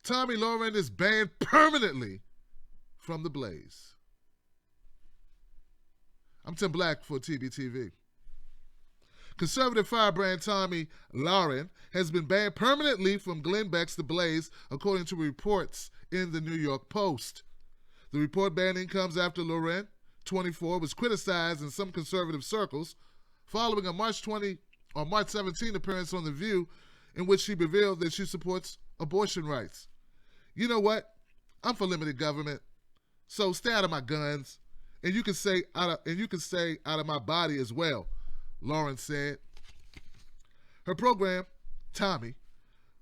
Tomi Lahren is banned permanently from the Blaze. I'm Tim Black for TBTV. Conservative firebrand Tomi Lahren has been banned permanently from Glenn Beck's The Blaze, according to reports in the New York Post. The report banning comes after Lahren, 24, was criticized in some conservative circles following a March 17 appearance on The View in which she revealed that she supports abortion rights. You know what? I'm for limited government, so stay out of my guns, and you can stay out of my body as well, Lahren said. Her program, Tomi,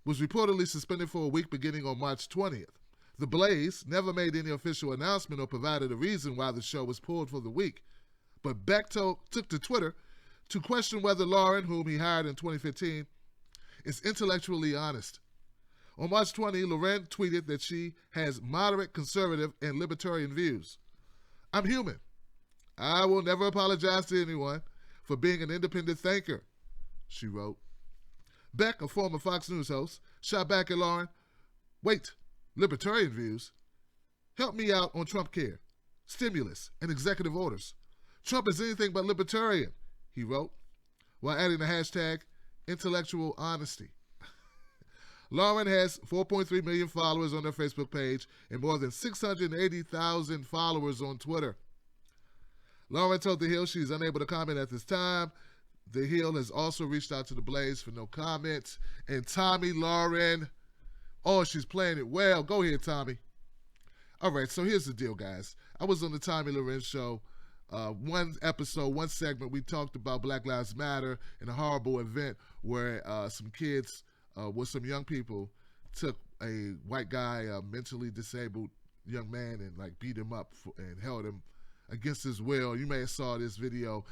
was reportedly suspended for a week beginning on March 20th. The Blaze never made any official announcement or provided a reason why the show was pulled for the week, but Beck took to Twitter to question whether Lahren, whom he hired in 2015, is intellectually honest. On March 20, Lahren tweeted that she has moderate, conservative, and libertarian views. I'm human. I will never apologize to anyone for being an independent thinker, she wrote. Beck, a former Fox News host, shot back at Lahren. Wait, libertarian views? Help me out on Trump care, stimulus, and executive orders. Trump is anything but libertarian, he wrote, while adding the hashtag intellectual honesty. Lahren has 4.3 million followers on her Facebook page and more than 680,000 followers on Twitter. Lahren told The Hill she's unable to comment at this time. The Hill has also reached out to The Blaze for no comments. And Tomi Lahren, oh, she's playing it well. Go ahead, Tomi. All right, so here's the deal, guys. I was on the Tomi Lahren show. One episode, one segment, we talked about Black Lives Matter and a horrible event where some kids with some young people took a white guy, a mentally disabled young man, and like beat him up and held him against his will. You may have saw this video.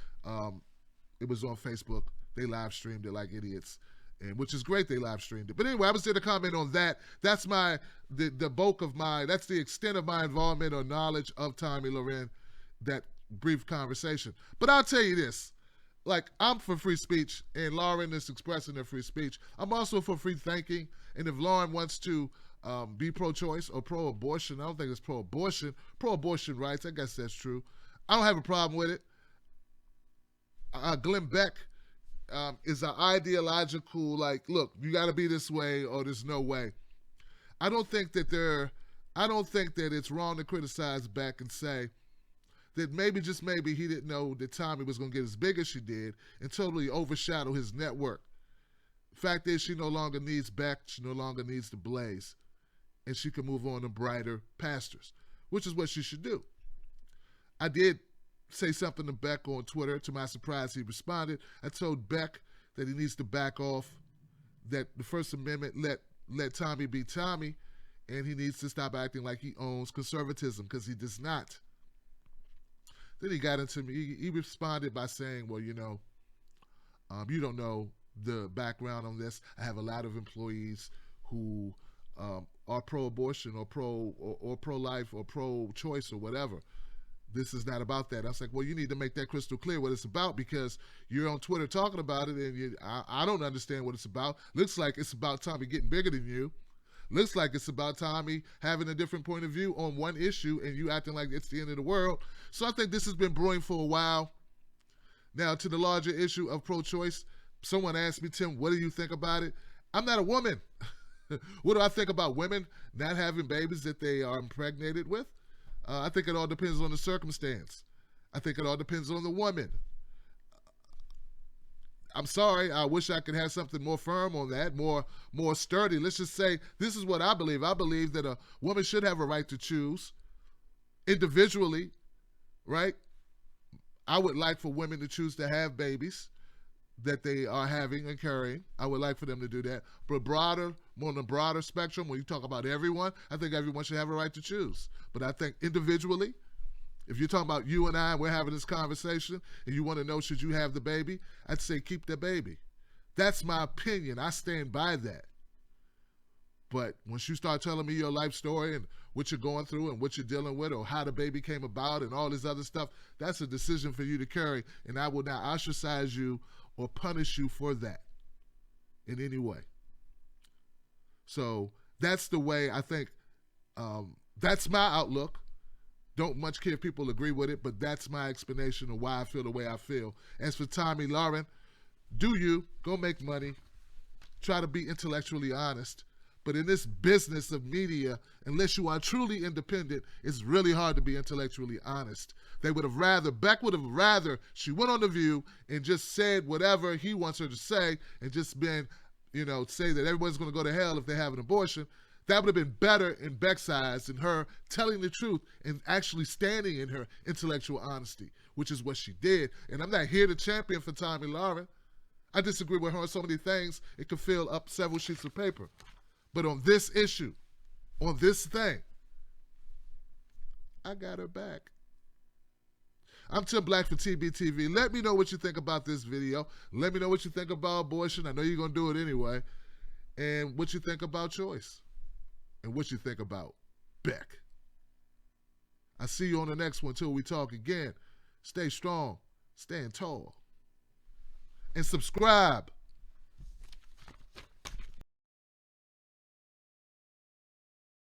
It was on Facebook. They live streamed it like idiots, and which is great. They live streamed it. But anyway, I was there to comment on that. That's the bulk of that's the extent of my involvement or knowledge of Tomi Lahren, that brief conversation. But I'll tell you this. Like, I'm for free speech, and Lahren is expressing her free speech. I'm also for free thinking, and if Lahren wants to be pro-choice or pro-abortion, I don't think it's pro-abortion rights, I guess that's true. I don't have a problem with it. Glenn Beck is an ideological, like, look, you got to be this way or there's no way. I don't think that it's wrong to criticize Beck and say that maybe, just maybe, he didn't know that Tomi was going to get as big as she did and totally overshadow his network. Fact is, she no longer needs Beck. She no longer needs The Blaze. And she can move on to brighter pastures, which is what she should do. I did say something to Beck on Twitter. To my surprise, he responded. I told Beck that he needs to back off, that the First Amendment let Tomi be Tomi, and he needs to stop acting like he owns conservatism, because he does not. Then he got into me. He responded by saying, well, you know, you don't know the background on this. I have a lot of employees who are pro-abortion or pro-life or pro-choice or whatever. This is not about that. I was like, well, you need to make that crystal clear what it's about, because you're on Twitter talking about it, and I don't understand what it's about. Looks like it's about Tomi getting bigger than you. Looks like it's about Tomi having a different point of view on one issue and you acting like it's the end of the world. So I think this has been brewing for a while. Now, to the larger issue of pro-choice, someone asked me, Tim, what do you think about it? I'm not a woman. What do I think about women not having babies that they are impregnated with? I think it all depends on the circumstance. I think it all depends on the woman. I'm sorry, I wish I could have something more firm on that, more sturdy. Let's just say this is what I believe. I believe that a woman should have a right to choose individually, right? I would like for women to choose to have babies that they are having and carrying. I would like for them to do that. But more on the broader spectrum, when you talk about everyone, I think everyone should have a right to choose. But I think individually, if you're talking about you and I, we're having this conversation, and you want to know, should you have the baby? I'd say keep the baby. That's my opinion. I stand by that. But once you start telling me your life story and what you're going through and what you're dealing with or how the baby came about and all this other stuff, that's a decision for you to carry, and I will not ostracize you or punish you for that in any way. So That's the way I think. That's my outlook. Don't much care if people agree with it, but that's my explanation of why I feel the way I feel. As for Tomi Lahren, do you go make money? Try to be intellectually honest. But in this business of media, unless you are truly independent, it's really hard to be intellectually honest. Beck would have rather she went on The View and just said whatever he wants her to say and just been, say that everyone's going to go to hell if they have an abortion. That would have been better in Beck's eyes than her telling the truth and actually standing in her intellectual honesty, which is what she did. And I'm not here to champion for Tomi Lahren. I disagree with her on so many things, it could fill up several sheets of paper. But on this issue, on this thing, I got her back. I'm Tim Black for TBTV. Let me know what you think about this video. Let me know what you think about abortion. I know you're going to do it anyway. And what you think about choice. And what you think about Beck. I'll see you on the next one till we talk again. Stay strong. Stand tall. And subscribe.